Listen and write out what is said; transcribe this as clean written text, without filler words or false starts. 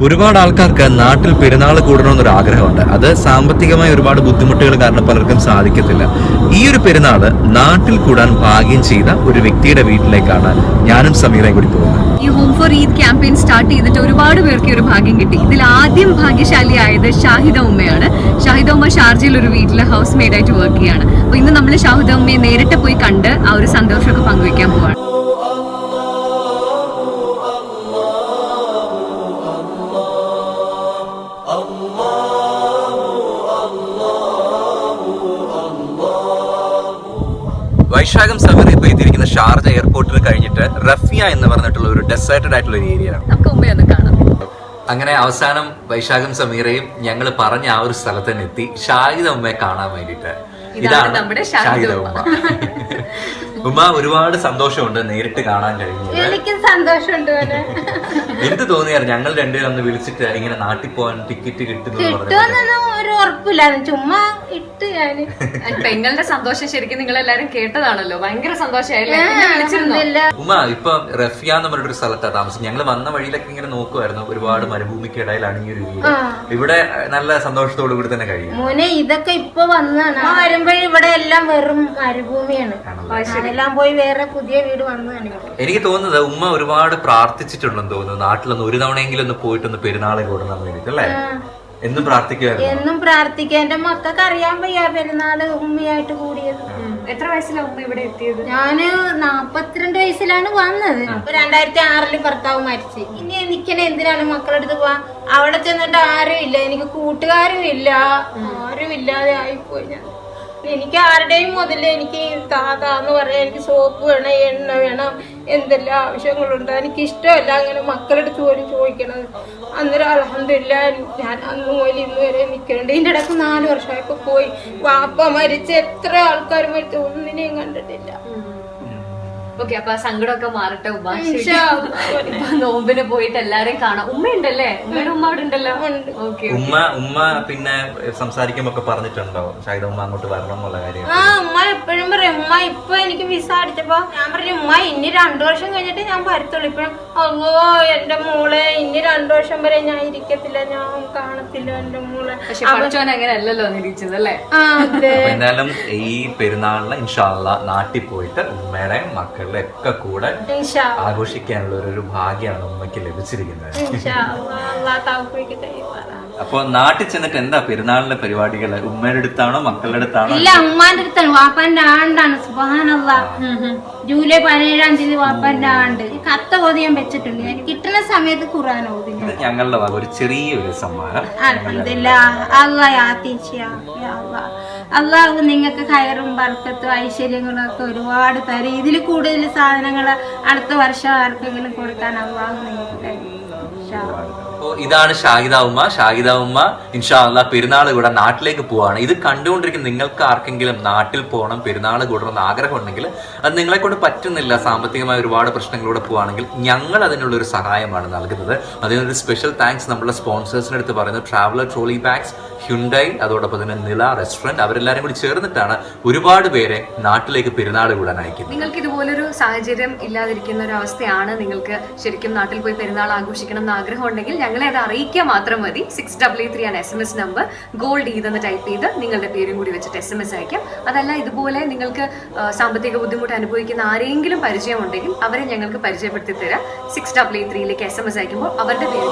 ഒരുപാട് ആൾക്കാർക്ക് നാട്ടിൽ പെരുന്നാൾ കൂടണമെന്നൊരു ആഗ്രഹമുണ്ട്. അത് സാമ്പത്തികമായ ഒരുപാട് ബുദ്ധിമുട്ടുകൾ കാരണം പലർക്കും സാധിക്കത്തില്ല. ഈ ഒരു പെരുന്നാൾ നാട്ടിൽ കൂടാൻ ഭാഗ്യം ചെയ്ത ഒരു വ്യക്തിയുടെ വീട്ടിലേക്കാണ് ഞാനും സമീറയും കൂടി പോകുന്നത്. ഈ home for Eid campaign start ചെയ്തിട്ട് ഒരുപാട് പേർക്ക് ഒരു ഭാഗ്യം കിട്ടി. ഇതിൽ ആദ്യം ഭാഗ്യശാലിയായത് ഷാഹിദ ഉമ്മയാണ്. ഷാഹിദ ഉമ്മ ഷാർജയിൽ ഒരു വീട്ടിൽ ഹൗസ് മെയ്ഡായിട്ട് വർക്ക് ചെയ്യാണ്. അപ്പോൾ ഇന്ന് നമ്മൾ ഷാഹിദ ഉമ്മയെ നേരിട്ട് പോയി കണ്ട് ആ ഒരു സന്തോഷമൊക്കെ പങ്കുവെക്കാൻ പോവാണ്. വൈശാഖം സമീർ ഇപ്പൊ എത്തിയിരിക്കുന്ന ഷാർജ എയർപോർട്ടിൽ കഴിഞ്ഞിട്ട് റഫിയ എന്ന് പറഞ്ഞിട്ടുള്ള ഒരു ഡെസേർട്ടഡ് ആയിട്ടുള്ള ഒരു ഏരിയ ആണ്. നമുക്ക് ഉമ്മയൊന്ന് കാണാം. അങ്ങനെ അവസാനം വൈശാഖം സമീറയും ഞങ്ങൾ പറഞ്ഞ ആ ഒരു സ്ഥലത്ത് തന്നെ എത്തി ഷാഹിദ ഉമ്മയെ കാണാൻ വേണ്ടിയിട്ട്. ഇതാണ് നമ്മുടെ ഷാഹിദ ഉമ്മ. ഉമ്മ, ഒരുപാട് സന്തോഷമുണ്ട് നേരിട്ട് കാണാൻ കഴിഞ്ഞു. എനിക്കും സന്തോഷമുണ്ട്. എന്ത് തോന്നിയായിരുന്നു ഞങ്ങൾ രണ്ടുപേരും ഒന്ന് വിളിച്ചിട്ട് ഇങ്ങനെ നാട്ടിൽ പോകാൻ ടിക്കറ്റ് കിട്ടുമെന്നൊന്നും ഒരു ഉറപ്പില്ല, ചുമ്മാ ഇട്ട് ഞാന്. പെങ്ങളുടെ സന്തോഷം ശരിക്കും നിങ്ങൾ എല്ലാരും കേട്ടതാണല്ലോ, ഭയങ്കര സന്തോഷമായില്ലേ. ഉമ്മ ഇപ്പൊ റഫിയ എന്ന് പറഞ്ഞൊരു സ്ഥലത്താണ് താമസം. ഞങ്ങൾ വന്ന വഴിയിലൊക്കെ ഇങ്ങനെ നോക്കുമായിരുന്നു, ഒരുപാട് മരുഭൂമിക്കിടയിലാണ് ഈ ഒരു വീട്. ഇവിടെ നല്ല സന്തോഷത്തോടു കൂടി തന്നെ കഴിയും. മോനെ, ഇതൊക്കെ ഇപ്പൊ വന്നതാണ്. വരുമ്പോഴും ഇവിടെ എല്ലാം വെറും മരുഭൂമിയാണ്. എല്ലാം പോയി വേറെ പുതിയ വീട് വന്നതാണ്. എനിക്ക് തോന്നുന്നത് ഉമ്മ ഒരുപാട് പ്രാർത്ഥിച്ചിട്ടുണ്ടെന്ന് തോന്നുന്നു, നാട്ടിലൊന്ന് ഒരു തവണയെങ്കിലും ഒന്ന് പോയിട്ടൊന്ന് പെരുന്നാളെ കൂടണം വേണ്ടിട്ട് അല്ലേ? എന്നും പ്രാർത്ഥിക്കുമായിരുന്നു. എന്നും പ്രാർത്ഥിക്കുക. എന്റെ മക്കൾക്ക് അറിയാൻ വയ്യ പെരുന്നാള് ഉമ്മയായിട്ട് കൂടിയത്. എത്ര വയസ്സിലാണ് ഉമ്മ ഇവിടെ എത്തിയത്? ഞാന് 42 വയസ്സിലാണ് വന്നത്. 2006 ഭർത്താവ് മരിച്ചു. ഇനി നിക്കണ എന്തിനാണ് മക്കളെടുത്ത് പോവാ? അവിടെ ചെന്നിട്ട് ആരും ഇല്ല, എനിക്ക് കൂട്ടുകാരും ഇല്ല, ആരും ഇല്ലാതെ ആയിപ്പോയി ഞാൻ. എനിക്ക് ആരുടെയും മുതല് എനിക്ക് താതാന്ന് പറയാം. എനിക്ക് സോപ്പ് വേണം, എണ്ണ വേണം, എന്തെല്ലാം ആവശ്യങ്ങളുണ്ട്. എനിക്ക് ഇഷ്ടമല്ല അങ്ങനെ മക്കളെടുത്ത് പോലും ചോദിക്കണത്. അന്നേരം അൽഹംദുലില്ലാഹ് ഞാൻ അന്ന് മുതൽ ഇന്ന് വരെ നിൽക്കുന്നുണ്ട്. ഇതിൻ്റെ ഇടയ്ക്ക് 4 വർഷമായപ്പോ പോയി. വാപ്പ മരിച്ച് എത്ര ആൾക്കാർ മരിച്ചു, ഒന്നിനെയും കണ്ടിട്ടില്ല. ഓക്കെ, അപ്പൊ സങ്കടമൊക്കെ മാറട്ടെ ഉമ്മ. നോമ്പിന് പോയിട്ട് എല്ലാരെയും കാണാം. ഉമ്മയുണ്ടല്ലേ? ഉമ്മയുടെ ഉമ്മ അവിടെ ഉണ്ടല്ലോ. ഉമ്മ പിന്നെ സംസാരിക്കുമ്പോ പറഞ്ഞിട്ടുണ്ടോ ഷാഹിദ ഉമ്മ അങ്ങോട്ട് വരണം എന്നുള്ള കാര്യം? ഉമ്മ എപ്പോഴും പറയും. ഉമ്മ ഇപ്പൊ എനിക്ക് വിസ അടിച്ചപ്പോ ഞാൻ പറഞ്ഞു, ഉമ്മ ഇനി 2 വർഷം കഴിഞ്ഞിട്ട് ഞാൻ വരത്തുള്ളൂ. ഇപ്പഴും അല്ലോ എന്റെ മോളെ, ഇനി 2 വർഷം വരെ ഞാൻ ഇരിക്കത്തില്ല, ഞാൻ കാണത്തില്ല എന്റെ മോളെ. അങ്ങനെ അല്ലല്ലോ നിരീക്ഷിച്ചത് അല്ലേ? എന്തായാലും ഈ പെരുന്നാളിന് ഇൻഷാ അല്ലാഹ് നാട്ടിൽ പോയിട്ട് ഉമ്മയുടെ മക്കൾ ഒക്കെ കൂടെ ആഘോഷിക്കാനുള്ള ഒരു ഭാഗ്യമാണ് ഉമ്മയ്ക്ക് ലഭിച്ചിരിക്കുന്നത്. അപ്പൊ നാട്ടിൽ ചെന്നിട്ട് എന്താ പെരുന്നാളിന്റെ പരിപാടികള്? ഉമ്മയുടെ അടുത്താണോ മക്കളുടെ അടുത്താണോ? ഇല്ല, ഉമ്മാന്റെ അടുത്താണ്. വാപ്പാന്റെ ആണ്ടാണ്. സുബ്ഹാനല്ലാഹ്. ജൂലൈ 17-ാം തീയതി വാപ്പാന്റെ ആണ്ട്. കത്ത് ഓതി ഞാൻ വെച്ചിട്ടുണ്ട്. ഞാൻ കിട്ടുന്ന സമയത്ത് ഖുർആൻ ഓതി. ഞങ്ങളുടെ വക ഒരു ചെറിയൊരു സമ്മാനം. അൽഹംദുലില്ലാഹ്. അള്ളാഹു നിങ്ങൾക്ക് ഖൈറും ബർക്കത്തും ഐശ്വര്യങ്ങളും ഒക്കെ ഒരുപാട് തരും. ഇതിൽ കൂടുതൽ സാധനങ്ങൾ അടുത്ത വർഷം ആർക്കെങ്കിലും കൊടുക്കാൻ അള്ളാഹു നിങ്ങൾക്ക് തരും. ഇതാണ് ഷാഹിദ ഉമ്മ. ഷാഹിദ ഉമ്മ ഇൻഷാ അല്ലാഹ് പെരുന്നാൾ കൂടെ നാട്ടിലേക്ക് പോവാണ്. ഇത് കണ്ടുകൊണ്ടിരിക്കുന്ന നിങ്ങൾക്ക് ആർക്കെങ്കിലും നാട്ടിൽ പോകണം, പെരുന്നാൾ കൂടണമെന്ന് ആഗ്രഹം ഉണ്ടെങ്കിൽ അത് നിങ്ങളെ കൊണ്ട് പറ്റുന്നില്ല, സാമ്പത്തികമായ ഒരുപാട് പ്രശ്നങ്ങളിലൂടെ പോവുകയാണെങ്കിൽ ഞങ്ങൾ അതിനുള്ള ഒരു സഹായമാണ് നൽകുന്നത്. അതിനൊരു സ്പെഷ്യൽ താങ്ക്സ് നമ്മുടെ സ്പോൺസേഴ്സിന്റെ അടുത്ത് പറയുന്നത് ട്രാവലർ ട്രോളി ബാഗ്സ്, ഹ്യുണ്ടായി, അതോടൊപ്പം തന്നെ നില റെസ്റ്റോറന്റ്. അവരെല്ലാരും കൂടി ചേർന്നിട്ടാണ് ഒരുപാട് പേരെ നാട്ടിലേക്ക് പെരുന്നാൾ കൂടാൻ അയക്കുന്നത്. നിങ്ങൾക്ക് ഇതുപോലൊരു സാഹചര്യം ഇല്ലാതിരിക്കുന്ന ഒരു അവസ്ഥയാണ്, നിങ്ങൾക്ക് ശരിക്കും നാട്ടിൽ പോയി പെരുന്നാൾ ആഘോഷിക്കണം എന്ന് ആഗ്രഹം ഉണ്ടെങ്കിൽ ഞങ്ങളെ അത് അറിയിക്കുക മാത്രം മതി. 633 ആണ് SMS number. Gold Eid type ചെയ്ത് നിങ്ങളുടെ പേരും കൂടി വെച്ചിട്ട് SMS അയക്കാം. അതല്ല, ഇതുപോലെ നിങ്ങൾക്ക് സാമ്പത്തിക ബുദ്ധിമുട്ട് അനുഭവിക്കുന്ന ആരെങ്കിലും പരിചയമുണ്ടെങ്കിൽ അവരെ ഞങ്ങൾക്ക് പരിചയപ്പെടുത്തി തരാം. 633 SMS അയക്കുമ്പോൾ അവരുടെ പേര്